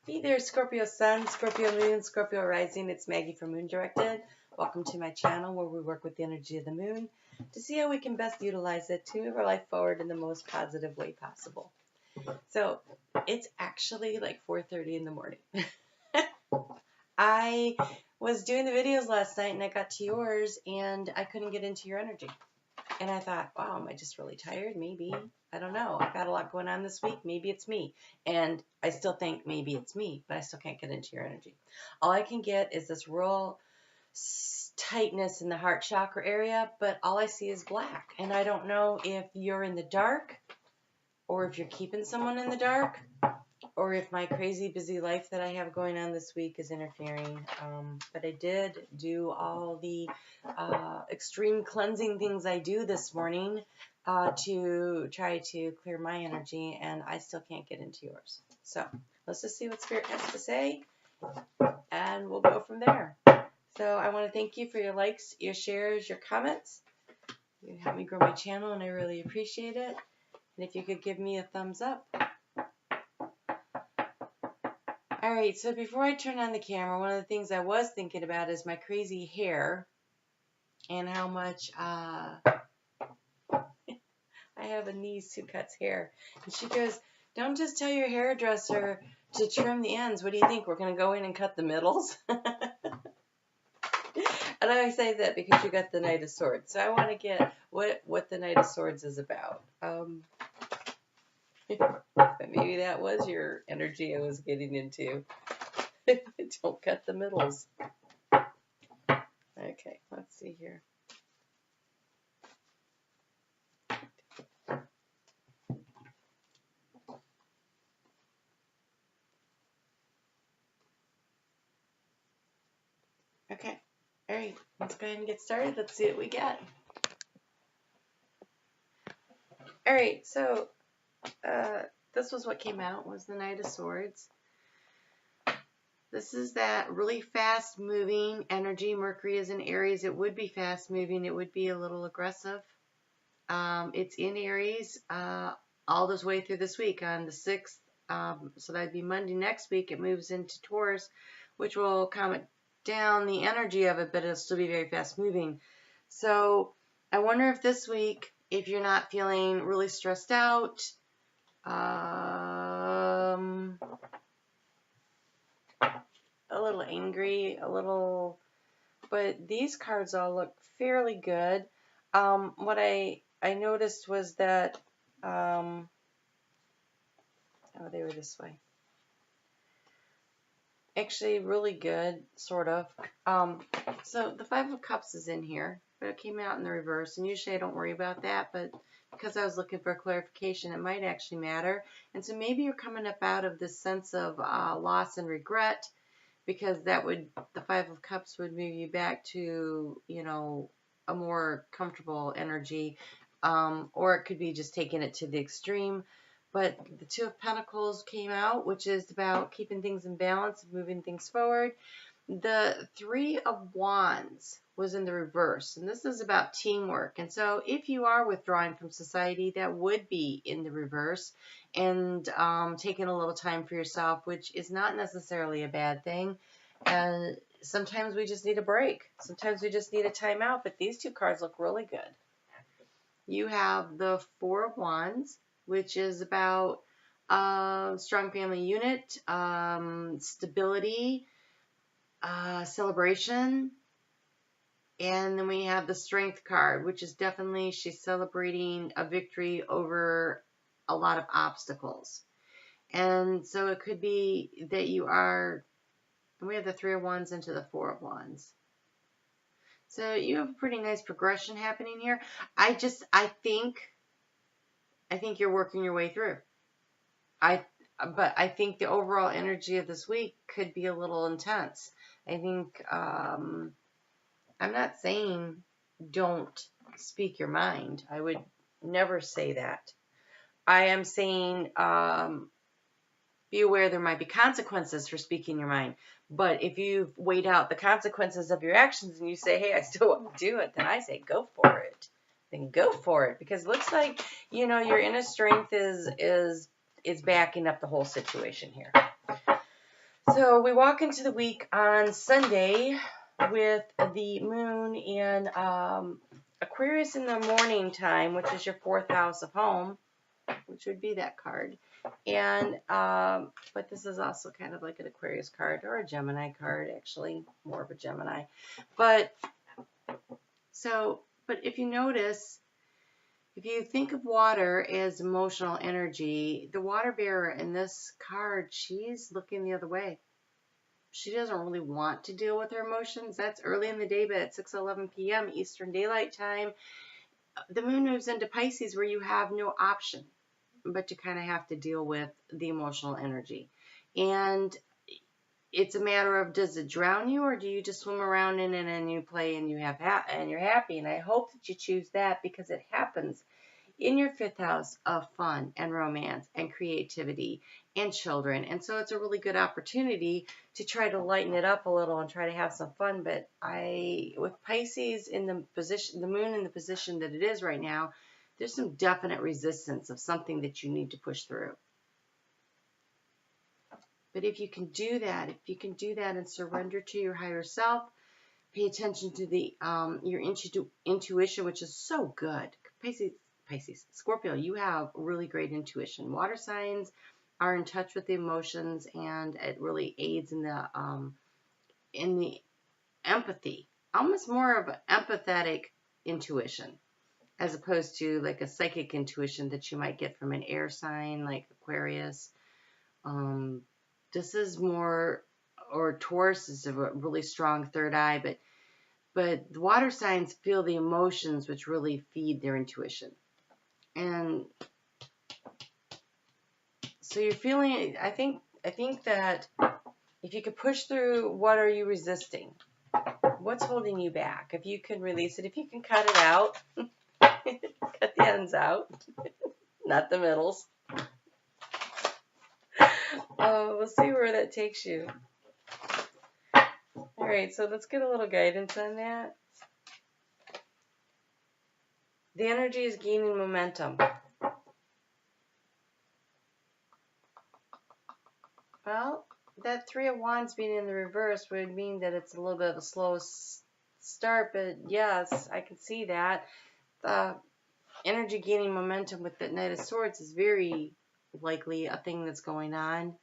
Hey there, Scorpio Sun, Scorpio Moon, Scorpio Rising. It's Maggie from Moon Directed. Welcome to my channel where we work with the energy of the moon to see how we can best utilize it to move our life forward in the most positive way possible. So it's actually like 4:30 in the morning. I was doing the videos last night and I got to yours and I couldn't get into your energy. And I thought, wow, am I just really tired? Maybe. I don't know. I've got a lot going on this week. Maybe it's me. And I still think maybe it's me, but I still can't get into your energy. All I can get is this real tightness in the heart chakra area, but all I see is black. And I don't know if you're in the dark or if you're keeping someone in the dark or if my crazy busy life that I have going on this week is interfering. But I did do all the extreme cleansing things I do this morning to try to clear my energy, and I still can't get into yours. So let's just see what Spirit has to say, and we'll go from there. So I want to thank you for your likes, your shares, your comments. You help me grow my channel, and I really appreciate it. And if you could give me a thumbs up. All right, so before I turn on the camera, one of the things I was thinking about is my crazy hair and how much I have a niece who cuts hair. And she goes, don't just tell your hairdresser to trim the ends. What do you think? We're going to go in and cut the middles? And I always say that because you got the Knight of Swords. So I want to get what the Knight of Swords is about. But maybe that was your energy I was getting into. Don't cut the middles. Okay, let's see here. Okay, all right, let's go ahead and get started. Let's see what we get. All right, so this was what came out, was the Knight of Swords. This is that really fast-moving energy. Mercury is in Aries. It would be fast-moving. It would be a little aggressive. It's in Aries all this way through this week. On the 6th, so that'd be Monday next week, it moves into Taurus, which will calm down the energy of it, but it'll still be very fast-moving. So I wonder if this week, if you're not feeling really stressed out, a little angry, but these cards all look fairly good. What I noticed was that, oh, they were this way. Actually, really good, sort of. So the Five of Cups is in here, but it came out in the reverse, and usually I don't worry about that, but because I was looking for clarification, it might actually matter. And so maybe you're coming up out of this sense of loss and regret, because the Five of Cups would move you back to, a more comfortable energy, or it could be just taking it to the extreme. But the Two of Pentacles came out, which is about keeping things in balance, moving things forward. The Three of Wands was in the reverse, and this is about teamwork. And so if you are withdrawing from society, that would be in the reverse, and taking a little time for yourself, which is not necessarily a bad thing. And sometimes we just need a break. Sometimes we just need a timeout, but these two cards look really good. You have the Four of Wands, which is about strong family unit, stability, celebration. And then we have the Strength card, which is definitely, she's celebrating a victory over a lot of obstacles. And so it could be that you are, and we have the Three of Wands into the Four of Wands. So you have a pretty nice progression happening here. I think you're working your way through. But I think the overall energy of this week could be a little intense. I think, I'm not saying don't speak your mind. I would never say that. I am saying, be aware there might be consequences for speaking your mind. But if you've weighed out the consequences of your actions and you say, hey, I still want to do it, then I say go for it. Then go for it. Because it looks like, your inner strength is backing up the whole situation here. So we walk into the week on Sunday with the moon in Aquarius in the morning time, which is your 4th house of home, which would be that card. And but this is also kind of like an Aquarius card or a Gemini card, actually more of a Gemini. But if you notice, if you think of water as emotional energy, the water bearer in this card, she's looking the other way. She doesn't really want to deal with her emotions. That's early in the day, but at 6:11 p.m. Eastern Daylight Time, the moon moves into Pisces where you have no option but to kind of have to deal with the emotional energy. And it's a matter of, does it drown you, or do you just swim around in it and you play and you're happy? And I hope that you choose that, because it happens in your 5th house of fun and romance and creativity and children. And so it's a really good opportunity to try to lighten it up a little and try to have some fun. But with Pisces in the position, the moon in the position that it is right now, there's some definite resistance of something that you need to push through. But if you can do that, and surrender to your higher self, pay attention to your intuition, which is so good. Pisces, Scorpio, you have really great intuition. Water signs are in touch with the emotions, and it really aids in the empathy, almost more of an empathetic intuition, as opposed to like a psychic intuition that you might get from an air sign like Aquarius. This is more, or Taurus is a really strong third eye, but the water signs feel the emotions, which really feed their intuition. And so you're feeling, I think that if you could push through, what are you resisting? What's holding you back? If you can release it, if you can cut it out, cut the ends out, not the middles. We'll see where that takes you. All right, so let's get a little guidance on that. The energy is gaining momentum. Well, that 3 of Wands being in the reverse would mean that it's a little bit of a slow start, but yes, I can see that. The energy gaining momentum with the Knight of Swords is very likely a thing that's going on.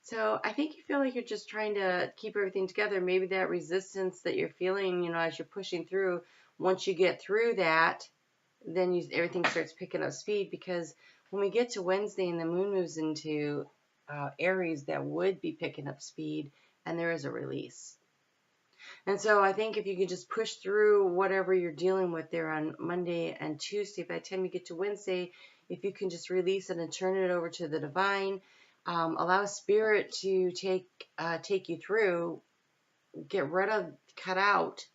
So I think you feel like you're just trying to keep everything together. Maybe that resistance that you're feeling, as you're pushing through, once you get through that, then everything starts picking up speed, because when we get to Wednesday and the moon moves into Aries, that would be picking up speed, and there is a release. And so I think if you could just push through whatever you're dealing with there on Monday and Tuesday, by the time you get to Wednesday, if you can just release it and turn it over to the divine, allow Spirit to take you through, cut out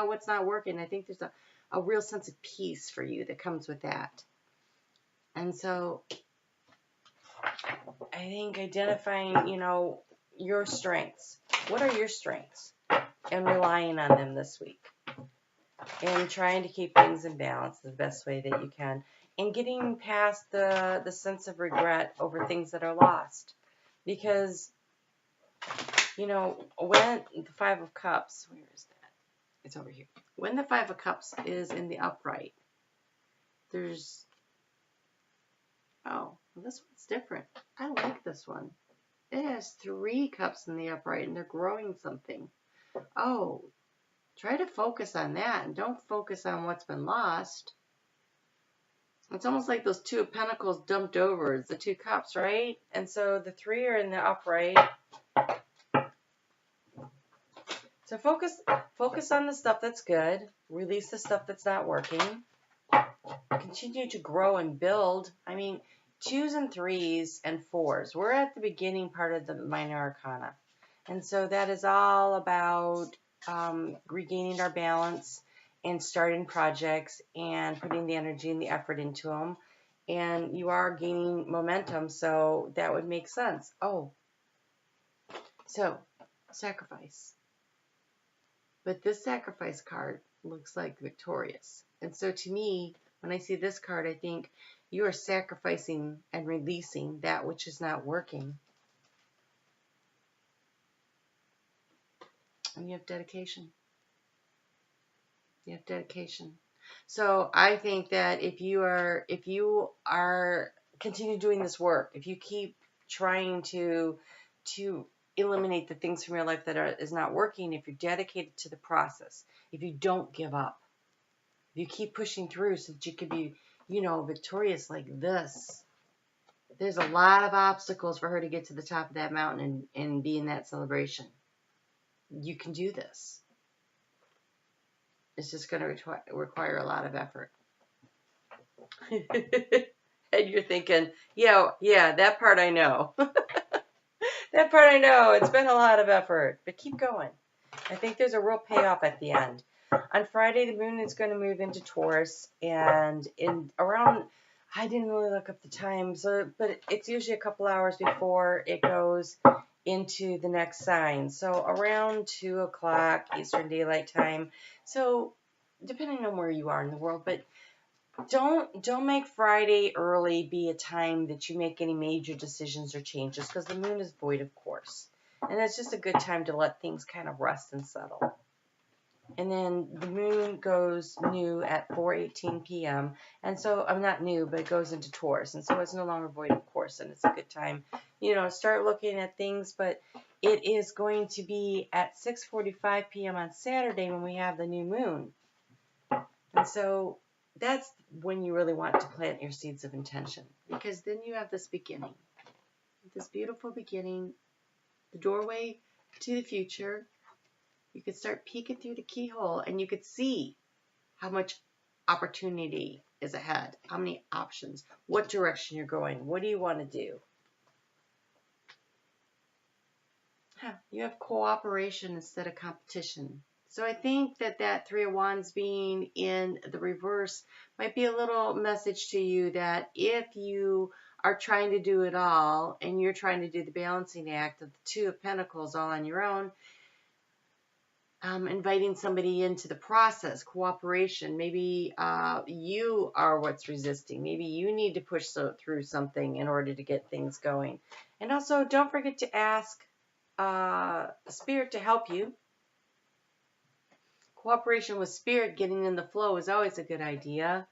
what's not working. I think there's a real sense of peace for you that comes with that. And so I think identifying, your strengths. What are your strengths? And relying on them this week. And trying to keep things in balance the best way that you can. And getting past the sense of regret over things that are lost. Because, when the 5 of Cups, where is that? It's over here. When the 5 of Cups is in the upright, this one's different. I like this one. It has 3 cups in the upright, and they're growing something. Oh, try to focus on that, and don't focus on what's been lost. It's almost like those 2 of Pentacles dumped over. It's the 2 cups, right? And so the 3 are in the upright. So focus on the stuff that's good. Release the stuff that's not working. Continue to grow and build. I mean, 2s and 3s and 4s. We're at the beginning part of the minor arcana. And so that is all about regaining our balance and starting projects and putting the energy and the effort into them. And you are gaining momentum, so that would make sense. Oh, so sacrifice. But this sacrifice card looks like victorious. And so to me, when I see this card, I think you are sacrificing and releasing that which is not working. And you have dedication. You have dedication. So I think that if you are continue doing this work, if you keep trying to eliminate the things from your life that is not working, if you're dedicated to the process, if you don't give up, if you keep pushing through so that you could be, victorious like this. There's a lot of obstacles for her to get to the top of that mountain and be in that celebration. You can do this. It's just going to require a lot of effort. And you're thinking, yeah, that part I know. That part I know. It's been a lot of effort, but keep going. I think there's a real payoff at the end. On Friday, the moon is going to move into Taurus, and I didn't really look up the time, but it's usually a couple hours before it goes into the next sign. So around 2 o'clock Eastern Daylight Time. So depending on where you are in the world, but don't make Friday early be a time that you make any major decisions or changes, because the moon is void, of course. And it's just a good time to let things kind of rest and settle. And then the moon goes new at 4:18 p.m. And so, I'm not new, but it goes into Taurus. And so it's no longer void, of course. And it's a good time, start looking at things. But it is going to be at 6:45 p.m. on Saturday when we have the new moon. And so that's when you really want to plant your seeds of intention. Because then you have this beginning. This beautiful beginning. The doorway to the future. You could start peeking through the keyhole and you could see how much opportunity is ahead, how many options, what direction you're going, what do you want to do. You have cooperation instead of competition. So I think that Three of Wands being in the reverse might be a little message to you that if you are trying to do it all and you're trying to do the balancing act of the Two of Pentacles all on your own, inviting somebody into the process, cooperation. Maybe you are what's resisting. Maybe you need to push through something in order to get things going. And also, don't forget to ask Spirit to help you. Cooperation with Spirit, getting in the flow, is always a good idea.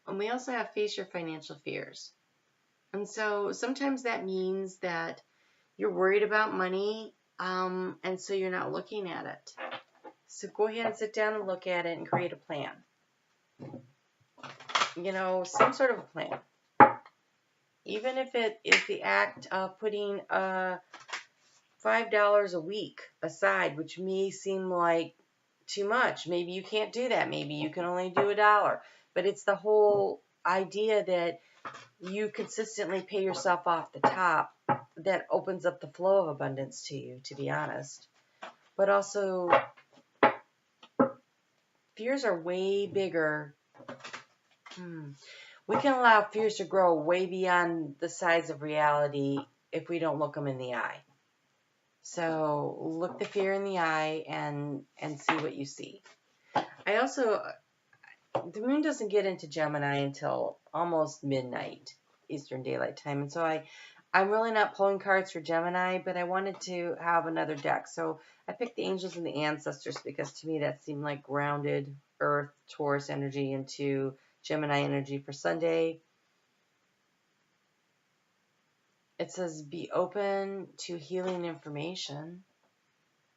And we also have face your financial fears. And so sometimes that means that you're worried about money, and so you're not looking at it. So go ahead and sit down and look at it and create a plan. Some sort of a plan. Even if it is the act of putting $5 a week aside, which may seem like too much. Maybe you can't do that. Maybe you can only do $1. But it's the whole idea that you consistently pay yourself off the top that opens up the flow of abundance to you, to be honest. But also, fears are way bigger. We can allow fears to grow way beyond the size of reality if we don't look them in the eye. So look the fear in the eye and see what you see. The moon doesn't get into Gemini until almost midnight Eastern Daylight Time. And so I'm really not pulling cards for Gemini, but I wanted to have another deck. So I picked the angels and the ancestors because to me that seemed like grounded Earth, Taurus energy into Gemini energy for Sunday. It says be open to healing information.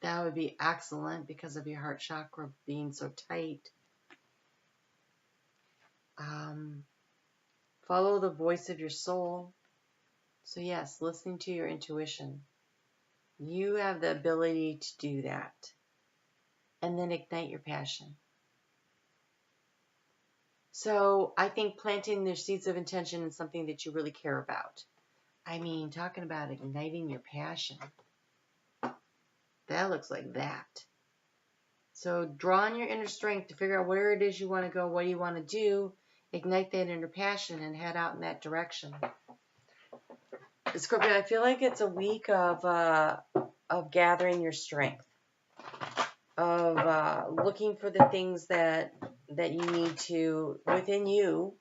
That would be excellent because of your heart chakra being so tight. Follow the voice of your soul. So yes, listening to your intuition. You have the ability to do that. And then ignite your passion. So I think planting their seeds of intention is something that you really care about. I mean, talking about igniting your passion. That looks like that. So draw on your inner strength to figure out where it is you want to go, what do you want to do, ignite that inner passion and head out in that direction. Scorpio, I feel like it's a week of gathering your strength, of looking for the things that you need to within you.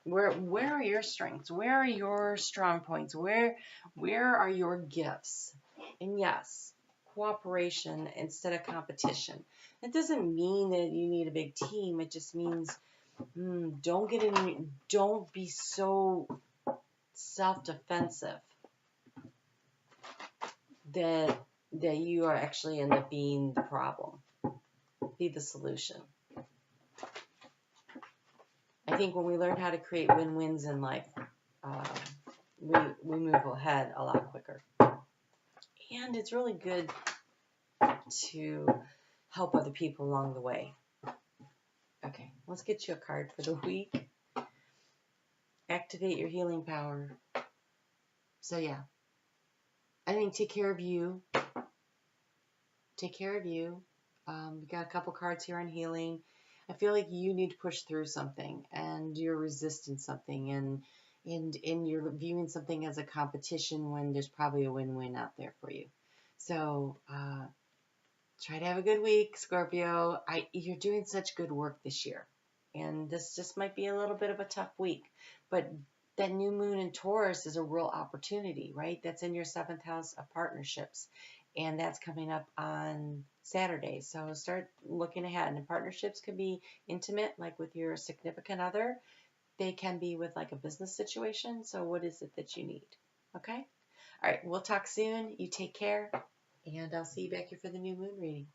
Where are your strengths? Where are your strong points? Where are your gifts? And yes, cooperation instead of competition. It doesn't mean that you need a big team. It just means don't be so self-defensive that you are actually end up being the problem. Be the solution. I think when we learn how to create win-wins in life, we move ahead a lot quicker. And it's really good to help other people along the way. Okay, let's get you a card for the week. Activate your healing power. So yeah, I think take care of you. Take care of you. We got a couple cards here on healing. I feel like you need to push through something, and you're resisting something, and you're viewing something as a competition when there's probably a win-win out there for you. So try to have a good week, Scorpio. You're doing such good work this year, and this just might be a little bit of a tough week, but that new moon in Taurus is a real opportunity, right? That's in your 7th house of partnerships, and that's coming up on Saturday. So start looking ahead. And partnerships can be intimate, like with your significant other. They can be with like a business situation. So what is it that you need? Okay? All right, we'll talk soon. You take care, and I'll see you back here for the new moon reading.